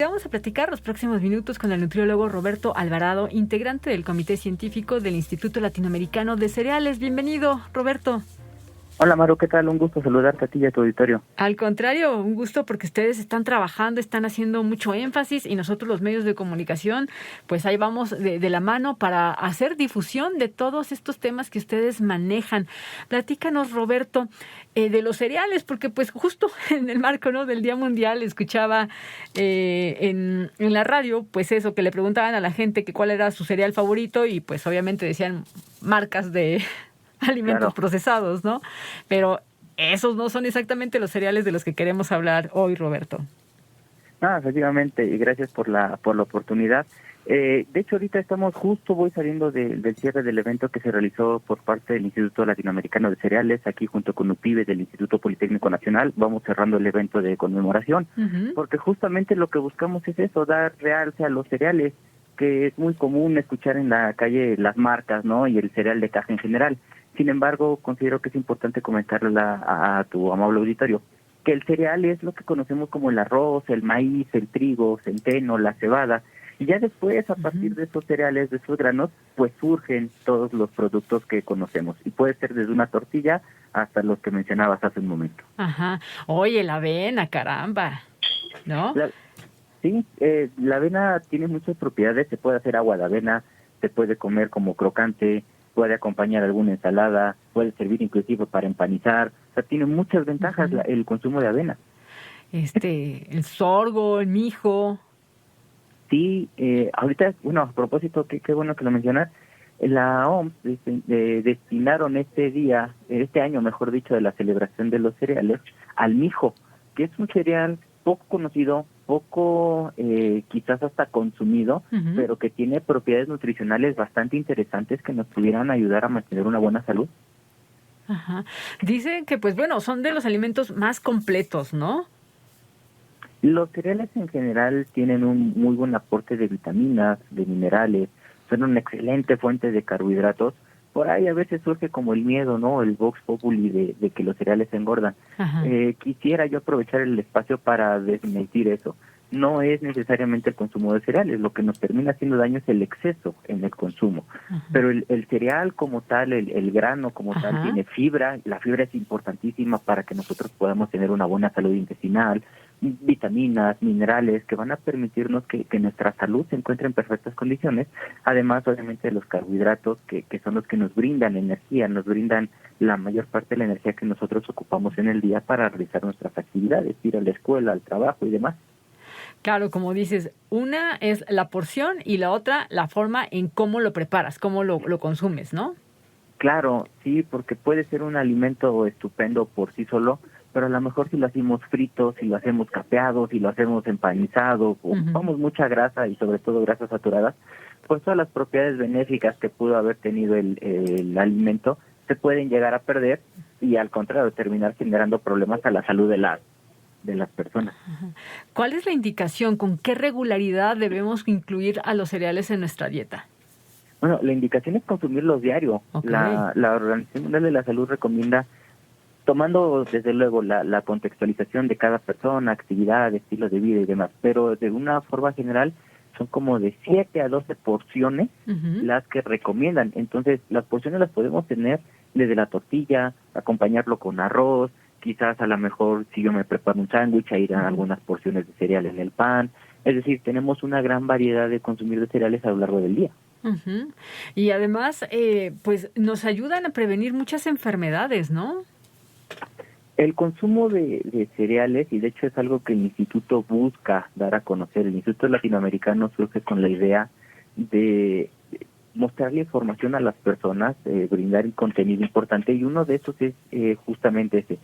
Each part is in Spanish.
Vamos a platicar los próximos minutos con el nutriólogo Roberto Alvarado, integrante del Comité Científico del Instituto Latinoamericano de Cereales. Bienvenido, Roberto. Hola Maru, ¿qué tal? Un gusto saludarte a ti y a tu auditorio. Al contrario, un gusto porque ustedes están trabajando, están haciendo mucho énfasis y nosotros los medios de comunicación, pues ahí vamos de la mano para hacer difusión de todos estos temas que ustedes manejan. Platícanos, Roberto, de los cereales, porque pues justo en el marco, ¿no?, del Día Mundial escuchaba en la radio, pues eso, que le preguntaban a la gente que cuál era su cereal favorito y pues obviamente decían marcas de alimentos procesados, ¿no? Pero esos no son exactamente los cereales de los que queremos hablar hoy, Roberto. No, efectivamente, y gracias por la oportunidad. De hecho, ahorita voy saliendo del cierre del evento que se realizó por parte del Instituto Latinoamericano de Cereales, aquí junto con UPIBE del Instituto Politécnico Nacional. Vamos cerrando el evento de conmemoración, porque justamente lo que buscamos es eso, dar realce a los cereales, que es muy común escuchar en la calle las marcas, ¿no?, y el cereal de caja en general. Sin embargo, considero que es importante comentarle a tu amable auditorio que el cereal es lo que conocemos como el arroz, el maíz, el trigo, centeno, la cebada, y ya después, a partir de esos cereales, de esos granos, pues surgen todos los productos que conocemos, y puede ser desde una tortilla hasta los que mencionabas hace un momento. Ajá. Oye, la avena, caramba, ¿no? Sí, la avena tiene muchas propiedades, se puede hacer agua de avena, se puede comer como crocante, puede acompañar alguna ensalada, puede servir inclusive para empanizar, o sea, tiene muchas ventajas el consumo de avena. El sorgo, el mijo. Sí, ahorita, bueno, a propósito, qué bueno que lo mencionas, la OMS destinaron este año, mejor dicho, de la celebración de los cereales, al mijo, que es un cereal poco conocido, poco quizás hasta consumido, pero que tiene propiedades nutricionales bastante interesantes que nos pudieran ayudar a mantener una buena salud. Ajá. Dicen que, pues bueno, son de los alimentos más completos, ¿no? Los cereales en general tienen un muy buen aporte de vitaminas, de minerales, son una excelente fuente de carbohidratos. Por ahí a veces surge como el miedo, ¿no?, el vox populi de que los cereales engordan. Quisiera yo aprovechar el espacio para desmentir eso. No es necesariamente el consumo de cereales, lo que nos termina haciendo daño es el exceso en el consumo. Pero el cereal como tal, el grano como tal, tiene fibra, la fibra es importantísima para que nosotros podamos tener una buena salud intestinal, vitaminas, minerales que van a permitirnos que nuestra salud se encuentre en perfectas condiciones, además obviamente de los carbohidratos que son los que nos brindan energía, nos brindan la mayor parte de la energía que nosotros ocupamos en el día para realizar nuestras actividades, ir a la escuela, al trabajo y demás. Claro, como dices, una es la porción y la otra la forma en cómo lo preparas, cómo lo consumes, ¿no? Claro, sí, porque puede ser un alimento estupendo por sí solo, pero a lo mejor si lo hacemos frito, si lo hacemos capeado, si lo hacemos empanizado, ocupamos mucha grasa y sobre todo grasas saturadas, pues todas las propiedades benéficas que pudo haber tenido el alimento se pueden llegar a perder y al contrario terminar generando problemas a la salud de las personas. ¿Cuál es la indicación? ¿Con qué regularidad debemos incluir a los cereales en nuestra dieta? Bueno, la indicación es consumirlos diario. La Organización Mundial de la Salud recomienda, tomando desde luego la contextualización de cada persona, actividad, estilo de vida y demás, pero de una forma general son como de 7 a 12 porciones las que recomiendan. Entonces, las porciones las podemos tener desde la tortilla, acompañarlo con arroz, quizás a lo mejor si yo me preparo un sándwich, irán algunas porciones de cereal en el pan. Es decir, tenemos una gran variedad de consumir de cereales a lo largo del día. Y además, pues nos ayudan a prevenir muchas enfermedades, ¿no? El consumo de cereales, y de hecho es algo que el instituto busca dar a conocer, el Instituto Latinoamericano surge con la idea de mostrarle información a las personas, brindar contenido importante, y uno de esos es justamente ese,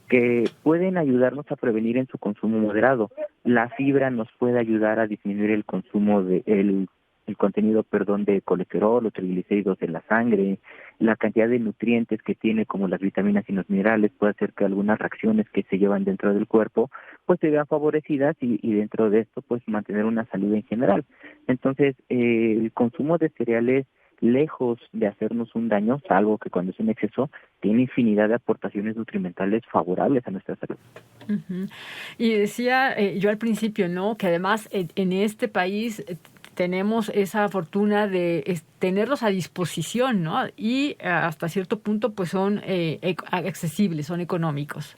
que pueden ayudarnos a prevenir en su consumo moderado. La fibra nos puede ayudar a disminuir el consumo el contenido, de colesterol o triglicéridos en la sangre. La cantidad de nutrientes que tiene, como las vitaminas y los minerales, puede hacer que algunas reacciones que se llevan dentro del cuerpo pues se vean favorecidas y dentro de esto pues mantener una salud en general. Entonces, el consumo de cereales lejos de hacernos un daño, salvo que cuando es en exceso, tiene infinidad de aportaciones nutrimentales favorables a nuestra salud. Uh-huh. Y decía yo al principio, ¿no?, que además en este país tenemos esa fortuna de tenerlos a disposición, ¿no? Y hasta cierto punto pues son accesibles, son económicos.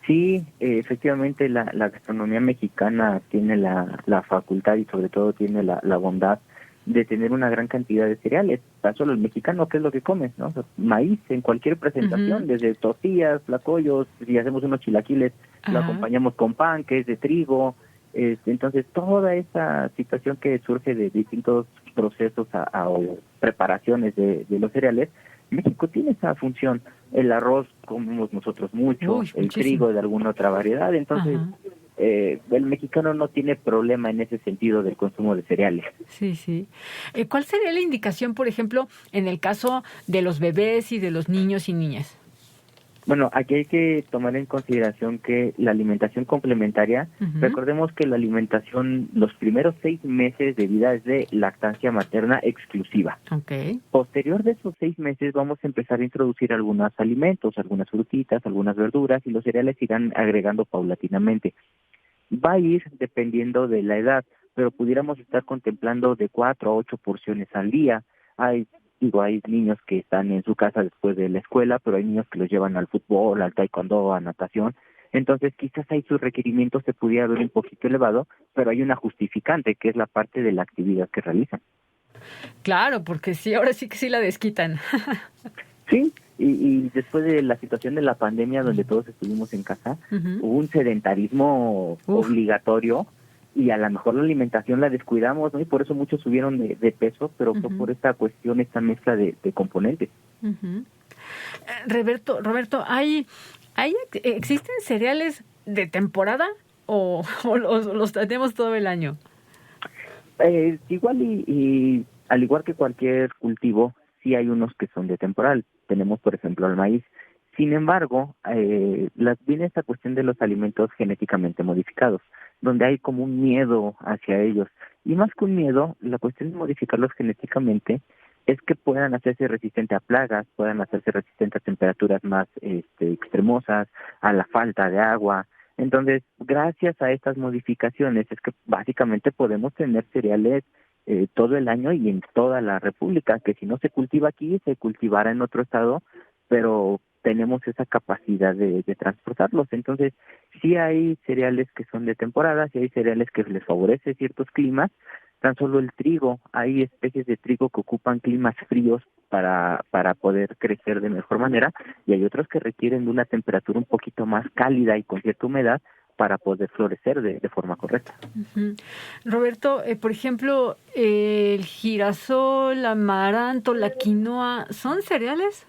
Sí, efectivamente la gastronomía mexicana tiene la facultad y sobre todo tiene la bondad de tener una gran cantidad de cereales. Tan solo el mexicano, ¿qué es lo que come? ¿No? O sea, maíz en cualquier presentación, Uh-huh. desde tortillas, tlacoyos, si hacemos unos chilaquiles, lo Ajá. acompañamos con pan, que es de trigo. Entonces, toda esa situación que surge de distintos procesos o preparaciones de los cereales, México tiene esa función. El arroz comemos nosotros mucho, Uy, el muchísimo. trigo de alguna otra variedad, entonces Ajá. el mexicano no tiene problema en ese sentido del consumo de cereales. Sí, sí. ¿Cuál sería la indicación, por ejemplo, en el caso de los bebés y de los niños y niñas? Bueno, aquí hay que tomar en consideración que la alimentación complementaria, Uh-huh. recordemos que la alimentación, los primeros 6 meses de vida es de lactancia materna exclusiva. Okay. Posterior de esos 6 meses vamos a empezar a introducir algunos alimentos, algunas frutitas, algunas verduras y los cereales irán agregando paulatinamente. Va a ir dependiendo de la edad, pero pudiéramos estar contemplando de 4 a 8 porciones al día. Hay niños que están en su casa después de la escuela, pero hay niños que los llevan al fútbol, al taekwondo, a natación. Entonces, quizás ahí su requerimiento se pudiera ver un poquito elevado, pero hay una justificante, que es la parte de la actividad que realizan. Claro, porque sí, ahora sí que sí la desquitan. Sí, y después de la situación de la pandemia, donde todos estuvimos en casa, Uh-huh. hubo un sedentarismo Uf. obligatorio y a lo mejor la alimentación la descuidamos, ¿no? Y por eso muchos subieron de peso, pero fue Uh-huh. por esta cuestión, esta mezcla de componentes. Uh-huh. Roberto, ¿existen cereales de temporada o los tenemos todo el año? Igual y al igual que cualquier cultivo, sí hay unos que son de temporal. Tenemos, por ejemplo, el maíz. Sin embargo, viene esta cuestión de los alimentos genéticamente modificados, donde hay como un miedo hacia ellos. Y más que un miedo, la cuestión de modificarlos genéticamente es que puedan hacerse resistentes a plagas, puedan hacerse resistentes a temperaturas más extremosas, a la falta de agua. Entonces, gracias a estas modificaciones es que básicamente podemos tener cereales todo el año y en toda la República, que si no se cultiva aquí, se cultivará en otro estado, pero tenemos esa capacidad de transportarlos. Entonces, sí hay cereales que son de temporada, sí hay cereales que les favorece ciertos climas. Tan solo el trigo, hay especies de trigo que ocupan climas fríos para poder crecer de mejor manera, y hay otros que requieren de una temperatura un poquito más cálida y con cierta humedad para poder florecer de forma correcta. Uh-huh. Roberto, por ejemplo, el girasol, la amaranto, la quinoa, ¿son cereales?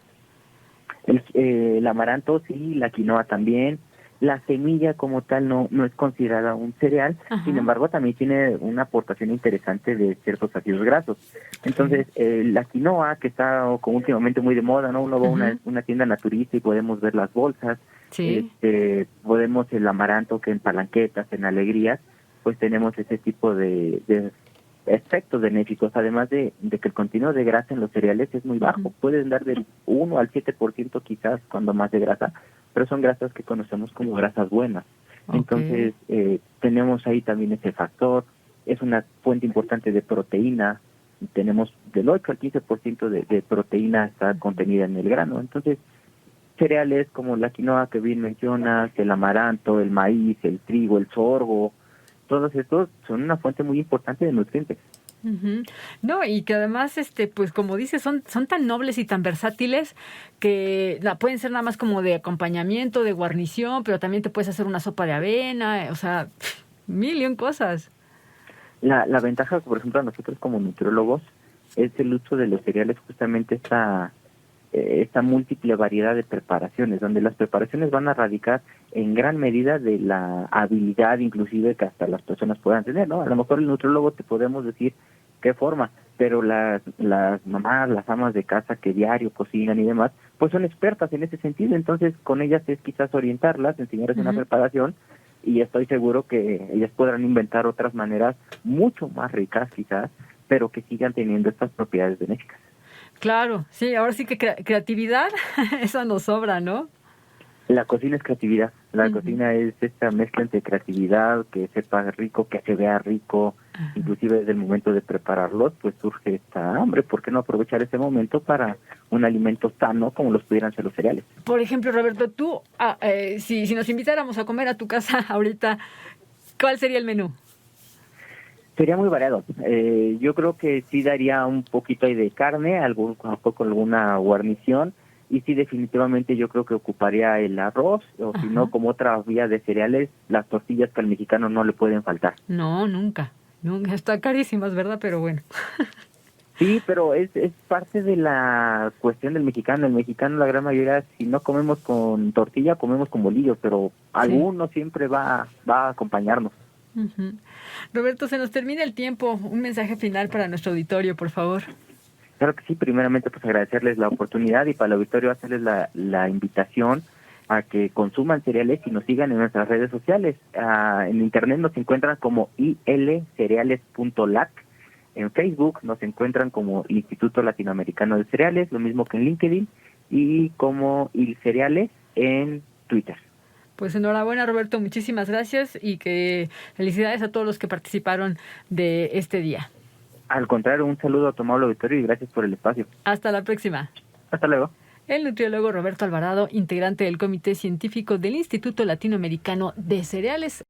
El amaranto sí, la quinoa también. La semilla como tal no es considerada un cereal, sin Ajá. embargo también tiene una aportación interesante de ciertos ácidos grasos. Okay. Entonces, la quinoa, que está como últimamente muy de moda, ¿no? Uno va a Uh-huh. una tienda naturista y podemos ver las bolsas. Sí. Podemos el amaranto que en palanquetas, en alegrías, pues tenemos ese tipo de efectos benéficos, además de que el contenido de grasa en los cereales es muy bajo. Uh-huh. Pueden dar del 1 al 7% quizás cuando más de grasa, pero son grasas que conocemos como grasas buenas. Okay. Entonces, tenemos ahí también ese factor. Es una fuente importante de proteína. Tenemos del 8 al 15% de proteína está contenida en el grano. Entonces, cereales como la quinoa que bien mencionas, el amaranto, el maíz, el trigo, el sorgo, todos estos son una fuente muy importante de nutrientes. Uh-huh. No, y que además, pues como dices, son tan nobles y tan versátiles que pueden ser nada más como de acompañamiento, de guarnición, pero también te puedes hacer una sopa de avena, o sea, mil y un cosas. La ventaja, por ejemplo, a nosotros como nutriólogos es el uso de los cereales, justamente esta múltiple variedad de preparaciones, donde las preparaciones van a radicar en gran medida de la habilidad inclusive que hasta las personas puedan tener, ¿no? A lo mejor el nutriólogo te podemos decir qué forma, pero las mamás, las amas de casa que diario cocinan y demás, pues son expertas en ese sentido, entonces con ellas es quizás orientarlas, enseñarles una Uh-huh. preparación, y estoy seguro que ellas podrán inventar otras maneras mucho más ricas quizás, pero que sigan teniendo estas propiedades benéficas. Claro, sí, ahora sí que creatividad, esa nos sobra, ¿no? La cocina es creatividad. La Ujú. cocina es esta mezcla entre creatividad, que sepa rico, que se vea rico, Ajá. inclusive desde el momento de prepararlos, pues surge esta hambre. ¿Por qué no aprovechar ese momento para un alimento sano como los pudieran ser los cereales? Por ejemplo, Roberto, tú, si nos invitáramos a comer a tu casa ahorita, ¿cuál sería el menú? Sería muy variado. Yo creo que sí daría un poquito ahí de carne, a poco alguna guarnición, y sí definitivamente yo creo que ocuparía el arroz, o si no, Ajá. como otra vía de cereales, las tortillas que al mexicano no le pueden faltar. No, nunca, nunca. Está carísimas, ¿verdad? Pero bueno. Sí, pero es parte de la cuestión del mexicano. El mexicano, la gran mayoría, si no comemos con tortilla, comemos con bolillos, pero Sí. alguno siempre va a acompañarnos. Ujú. Roberto, se nos termina el tiempo. Un mensaje final para nuestro auditorio, por favor. Claro que sí, primeramente pues agradecerles la oportunidad y para el auditorio hacerles la invitación a que consuman cereales y nos sigan en nuestras redes sociales. En internet nos encuentran como ilcereales.lac, en Facebook nos encuentran como Instituto Latinoamericano de Cereales, lo mismo que en LinkedIn, y como ilcereales en Twitter. Pues enhorabuena, Roberto. Muchísimas gracias y que felicidades a todos los que participaron de este día. Al contrario, un saludo a tu amable auditorio y gracias por el espacio. Hasta la próxima. Hasta luego. El nutriólogo Roberto Alvarado, integrante del Comité Científico del Instituto Latinoamericano de Cereales.